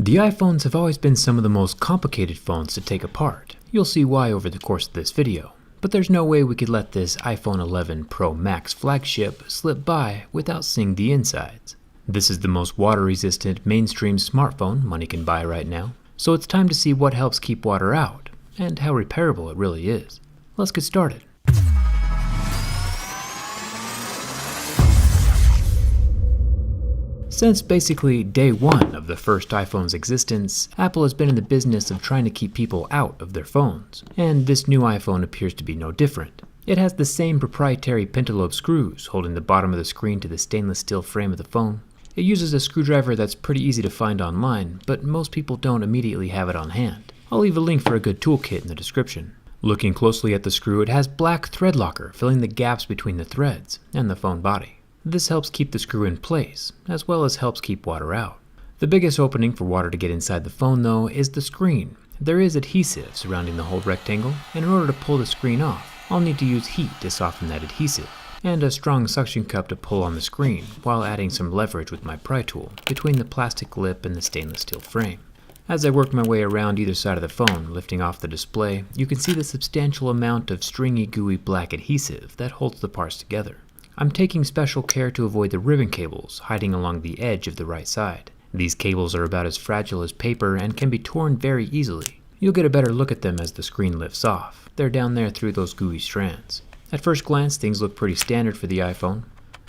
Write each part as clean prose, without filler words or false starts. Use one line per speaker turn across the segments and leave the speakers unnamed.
The iPhones have always been some of the most complicated phones to take apart. You'll see why over the course of this video. But there's no way we could let this iPhone 11 Pro Max flagship slip by without seeing the insides. This is the most water-resistant mainstream smartphone money can buy right now, so it's time to see what helps keep water out, and how repairable it really is. Let's get started. Since basically day one of the first iPhone's existence, Apple has been in the business of trying to keep people out of their phones, and this new iPhone appears to be no different. It has the same proprietary pentalobe screws holding the bottom of the screen to the stainless steel frame of the phone. It uses a screwdriver that's pretty easy to find online, but most people don't immediately have it on hand. I'll leave a link for a good toolkit in the description. Looking closely at the screw, it has black thread locker filling the gaps between the threads and the phone body. This helps keep the screw in place, as well as helps keep water out. The biggest opening for water to get inside the phone, though, is the screen. There is adhesive surrounding the whole rectangle, and in order to pull the screen off, I'll need to use heat to soften that adhesive, and a strong suction cup to pull on the screen, while adding some leverage with my pry tool between the plastic lip and the stainless steel frame. As I work my way around either side of the phone, lifting off the display, you can see the substantial amount of stringy, gooey black adhesive that holds the parts together. I'm taking special care to avoid the ribbon cables hiding along the edge of the right side. These cables are about as fragile as paper and can be torn very easily. You'll get a better look at them as the screen lifts off. They're down there through those gooey strands. At first glance, things look pretty standard for the iPhone.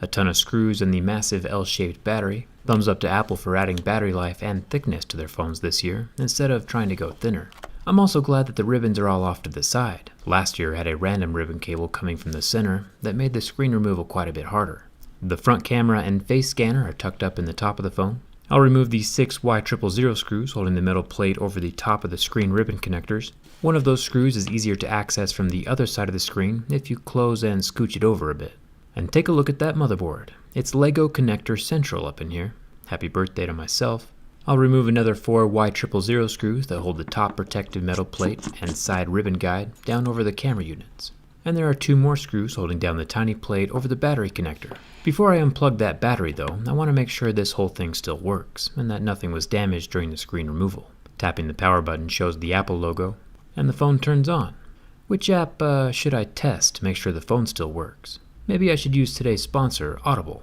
A ton of screws and the massive L-shaped battery. Thumbs up to Apple for adding battery life and thickness to their phones this year, instead of trying to go thinner. I'm also glad that the ribbons are all off to the side. Last year had a random ribbon cable coming from the center that made the screen removal quite a bit harder. The front camera and face scanner are tucked up in the top of the phone. I'll remove the 6 Y000 screws holding the metal plate over the top of the screen ribbon connectors. One of those screws is easier to access from the other side of the screen if you close and scooch it over a bit. And take a look at that motherboard. It's Lego connector central up in here. Happy birthday to myself. I'll remove another 4 Y000 screws that hold the top protective metal plate and side ribbon guide down over the camera units. And there are 2 more screws holding down the tiny plate over the battery connector. Before I unplug that battery though, I want to make sure this whole thing still works and that nothing was damaged during the screen removal. Tapping the power button shows the Apple logo and the phone turns on. Which app should I test to make sure the phone still works? Maybe I should use today's sponsor, Audible.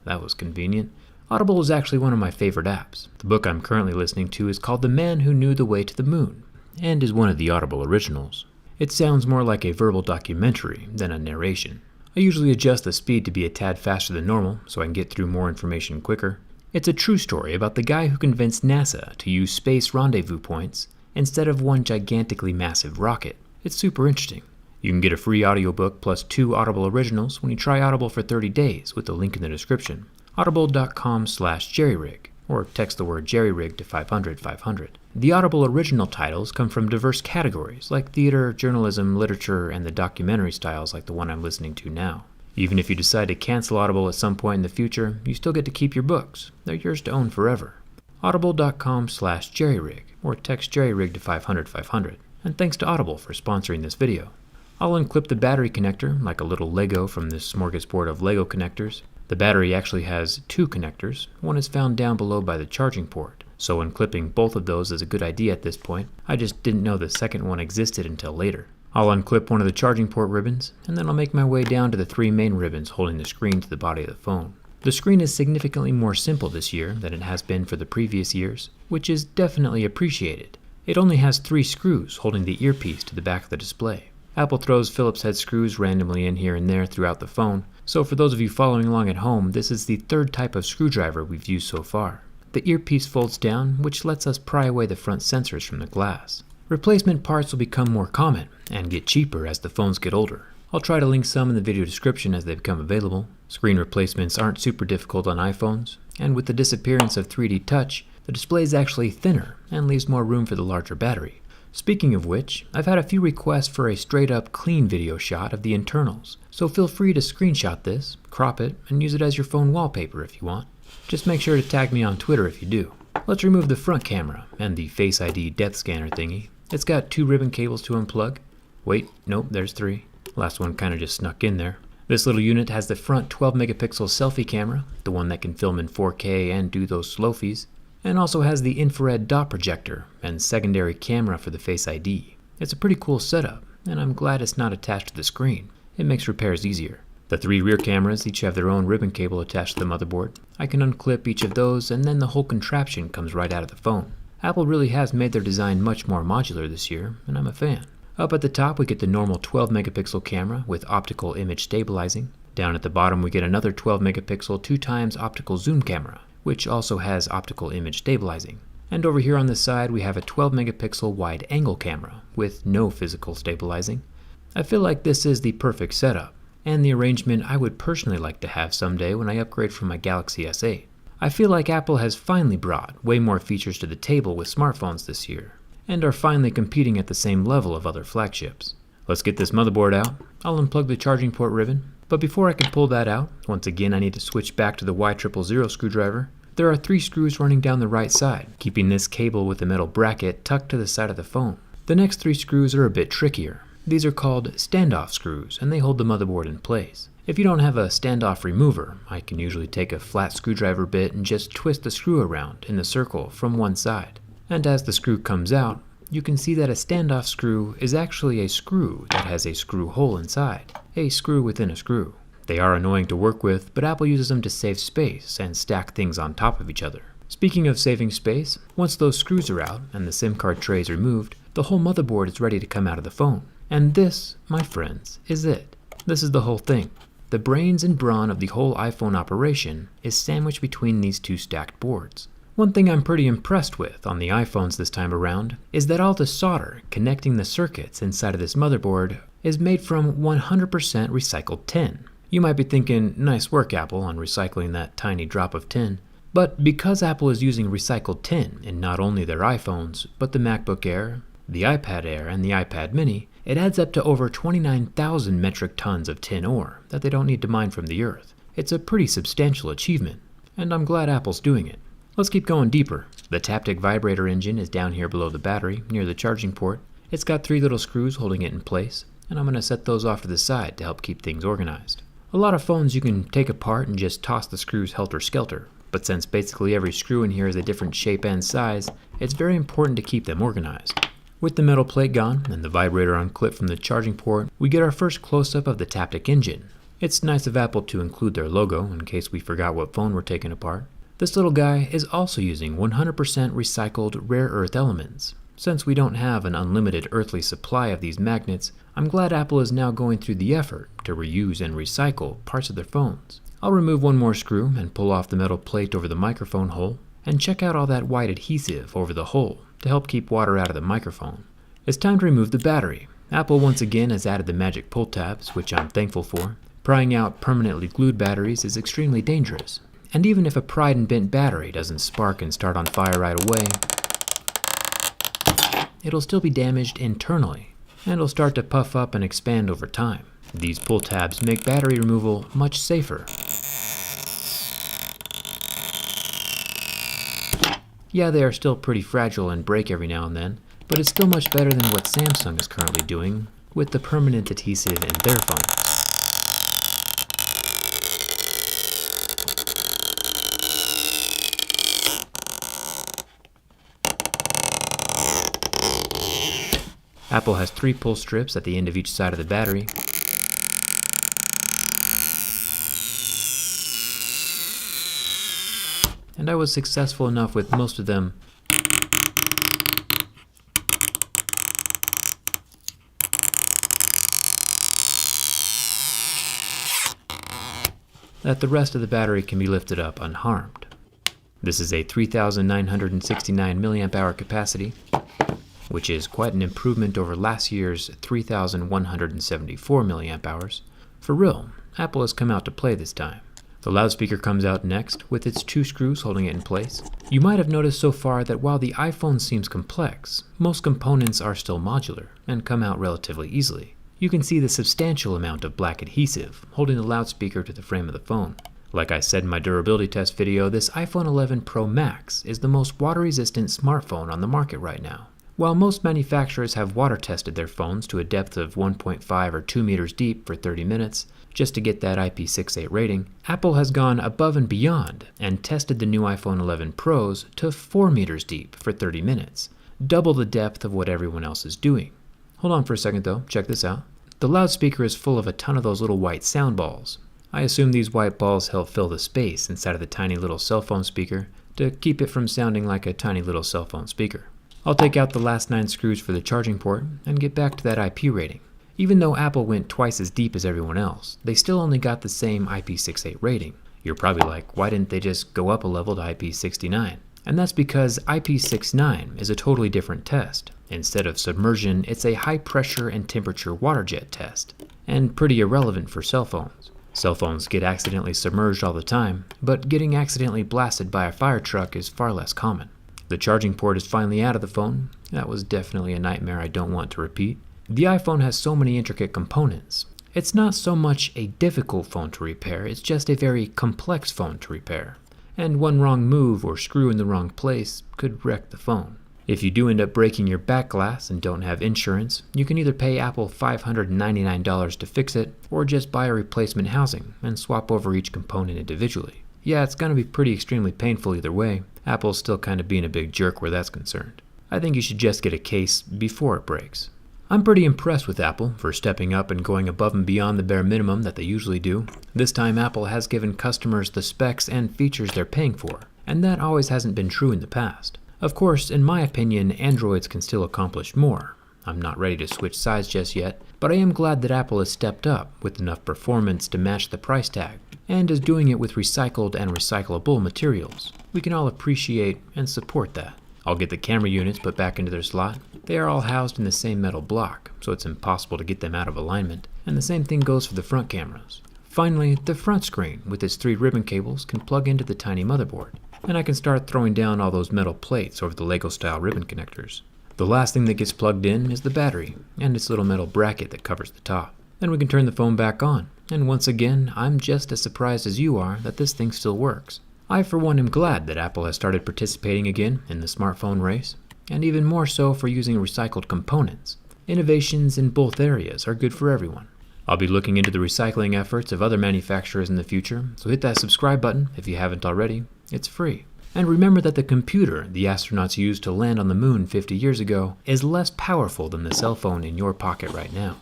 That was convenient. Audible is actually one of my favorite apps. The book I'm currently listening to is called The Man Who Knew the Way to the Moon, and is one of the Audible originals. It sounds more like a verbal documentary than a narration. I usually adjust the speed to be a tad faster than normal so I can get through more information quicker. It's a true story about the guy who convinced NASA to use space rendezvous points instead of one gigantically massive rocket. It's super interesting. You can get a free audiobook plus 2 Audible originals when you try Audible for 30 days with the link in the description. Audible.com/jerryrig, or text the word jerryrig to 500 500. The Audible original titles come from diverse categories like theater, journalism, literature, and the documentary styles like the one I'm listening to now. Even if you decide to cancel Audible at some point in the future, you still get to keep your books. They're yours to own forever. Audible.com/jerryrig, or text jerryrig to 500 500. And thanks to Audible for sponsoring this video. I'll unclip the battery connector like a little Lego from this smorgasbord of Lego connectors. The battery actually has 2 connectors. One is found down below by the charging port, so unclipping both of those is a good idea at this point. I just didn't know the second one existed until later. I'll unclip one of the charging port ribbons, and then I'll make my way down to the 3 main ribbons holding the screen to the body of the phone. The screen is significantly more simple this year than it has been for the previous years, which is definitely appreciated. It only has 3 screws holding the earpiece to the back of the display. Apple throws Phillips head screws randomly in here and there throughout the phone, so for those of you following along at home, this is the 3rd type of screwdriver we've used so far. The earpiece folds down, which lets us pry away the front sensors from the glass. Replacement parts will become more common and get cheaper as the phones get older. I'll try to link some in the video description as they become available. Screen replacements aren't super difficult on iPhones, and with the disappearance of 3D touch, the display is actually thinner and leaves more room for the larger battery. Speaking of which, I've had a few requests for a straight-up clean video shot of the internals, so feel free to screenshot this, crop it, and use it as your phone wallpaper if you want. Just make sure to tag me on Twitter if you do. Let's remove the front camera and the Face ID depth scanner thingy. It's got 2 ribbon cables to unplug. Wait, nope, there's 3. Last one kinda just snuck in there. This little unit has the front 12 megapixel selfie camera, the one that can film in 4K and do those slofies. and also has the infrared dot projector and secondary camera for the Face ID. It's a pretty cool setup, and I'm glad it's not attached to the screen. It makes repairs easier. The 3 rear cameras each have their own ribbon cable attached to the motherboard. I can unclip each of those, and then the whole contraption comes right out of the phone. Apple really has made their design much more modular this year, and I'm a fan. Up at the top we get the normal 12 megapixel camera with optical image stabilizing. Down at the bottom we get another 12 megapixel 2x optical zoom camera, which also has optical image stabilizing. And over here on the side we have a 12 megapixel wide angle camera with no physical stabilizing. I feel like this is the perfect setup, and the arrangement I would personally like to have someday when I upgrade from my Galaxy S8. I feel like Apple has finally brought way more features to the table with smartphones this year, and are finally competing at the same level of other flagships. Let's get this motherboard out. I'll unplug the charging port ribbon, but before I can pull that out, once again I need to switch back to the Y000 screwdriver. There are 3 screws running down the right side, keeping this cable with the metal bracket tucked to the side of the phone. The next 3 screws are a bit trickier. These are called standoff screws, and they hold the motherboard in place. If you don't have a standoff remover, I can usually take a flat screwdriver bit and just twist the screw around in a circle from one side. And as the screw comes out, you can see that a standoff screw is actually a screw that has a screw hole inside, a screw within a screw. They are annoying to work with, but Apple uses them to save space and stack things on top of each other. Speaking of saving space, once those screws are out and the SIM card tray is removed, the whole motherboard is ready to come out of the phone. And this, my friends, is it. This is the whole thing. The brains and brawn of the whole iPhone operation is sandwiched between these 2 stacked boards. One thing I'm pretty impressed with on the iPhones this time around is that all the solder connecting the circuits inside of this motherboard is made from 100% recycled tin. You might be thinking, nice work Apple on recycling that tiny drop of tin. But because Apple is using recycled tin in not only their iPhones, but the MacBook Air, the iPad Air, and the iPad Mini, it adds up to over 29,000 metric tons of tin ore that they don't need to mine from the earth. It's a pretty substantial achievement, and I'm glad Apple's doing it. Let's keep going deeper. The Taptic vibrator engine is down here below the battery, near the charging port. It's got 3 little screws holding it in place, and I'm going to set those off to the side to help keep things organized. A lot of phones you can take apart and just toss the screws helter-skelter, but since basically every screw in here is a different shape and size, it's very important to keep them organized. With the metal plate gone and the vibrator unclipped from the charging port, we get our first close-up of the Taptic engine. It's nice of Apple to include their logo in case we forgot what phone we're taking apart. This little guy is also using 100% recycled rare earth elements. Since we don't have an unlimited earthly supply of these magnets, I'm glad Apple is now going through the effort to reuse and recycle parts of their phones. I'll remove one more screw and pull off the metal plate over the microphone hole, and check out all that white adhesive over the hole to help keep water out of the microphone. It's time to remove the battery. Apple once again has added the magic pull tabs, which I'm thankful for. Prying out permanently glued batteries is extremely dangerous. And even if a pried and bent battery doesn't spark and start on fire right away, it'll still be damaged internally, and it'll start to puff up and expand over time. These pull tabs make battery removal much safer. Yeah, they are still pretty fragile and break every now and then, but it's still much better than what Samsung is currently doing with the permanent adhesive in their phones. Apple has 3 pull strips at the end of each side of the battery. And I was successful enough with most of them that the rest of the battery can be lifted up unharmed. This is a 3,969 mAh capacity, which is quite an improvement over last year's 3,174 mAh. For real, Apple has come out to play this time. The loudspeaker comes out next, with its 2 screws holding it in place. You might have noticed so far that while the iPhone seems complex, most components are still modular and come out relatively easily. You can see the substantial amount of black adhesive holding the loudspeaker to the frame of the phone. Like I said in my durability test video, this iPhone 11 Pro Max is the most water-resistant smartphone on the market right now. While most manufacturers have water tested their phones to a depth of 1.5 or 2 meters deep for 30 minutes just to get that IP68 rating, Apple has gone above and beyond and tested the new iPhone 11 Pros to 4 meters deep for 30 minutes, double the depth of what everyone else is doing. Hold on for a second though, check this out. The loudspeaker is full of a ton of those little white sound balls. I assume these white balls help fill the space inside of the tiny little cell phone speaker to keep it from sounding like a tiny little cell phone speaker. I'll take out the last 9 screws for the charging port and get back to that IP rating. Even though Apple went twice as deep as everyone else, they still only got the same IP68 rating. You're probably like, why didn't they just go up a level to IP69? And that's because IP69 is a totally different test. Instead of submersion, it's a high pressure and temperature water jet test, and pretty irrelevant for cell phones. Cell phones get accidentally submerged all the time, but getting accidentally blasted by a fire truck is far less common. The charging port is finally out of the phone. That was definitely a nightmare I don't want to repeat. The iPhone has so many intricate components. It's not so much a difficult phone to repair, it's just a very complex phone to repair. And one wrong move or screw in the wrong place could wreck the phone. If you do end up breaking your back glass and don't have insurance, you can either pay Apple $599 to fix it, or just buy a replacement housing and swap over each component individually. Yeah, it's gonna be pretty extremely painful either way. Apple's still kind of being a big jerk where that's concerned. I think you should just get a case before it breaks. I'm pretty impressed with Apple for stepping up and going above and beyond the bare minimum that they usually do. This time Apple has given customers the specs and features they're paying for, and that always hasn't been true in the past. Of course, in my opinion, Androids can still accomplish more. I'm not ready to switch sides just yet, but I am glad that Apple has stepped up with enough performance to match the price tag, and is doing it with recycled and recyclable materials. We can all appreciate and support that. I'll get the camera units put back into their slot. They are all housed in the same metal block, so it's impossible to get them out of alignment, and the same thing goes for the front cameras. Finally, the front screen with its 3 ribbon cables can plug into the tiny motherboard, and I can start throwing down all those metal plates over the Lego style ribbon connectors. The last thing that gets plugged in is the battery and its little metal bracket that covers the top. Then we can turn the phone back on, and once again, I'm just as surprised as you are that this thing still works. I for one am glad that Apple has started participating again in the smartphone race, and even more so for using recycled components. Innovations in both areas are good for everyone. I'll be looking into the recycling efforts of other manufacturers in the future, so hit that subscribe button if you haven't already. It's free. And remember that the computer the astronauts used to land on the moon 50 years ago is less powerful than the cell phone in your pocket right now.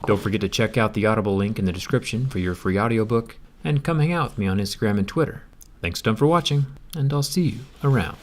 Don't forget to check out the Audible link in the description for your free audiobook, and come hang out with me on Instagram and Twitter. Thanks a ton for watching, and I'll see you around.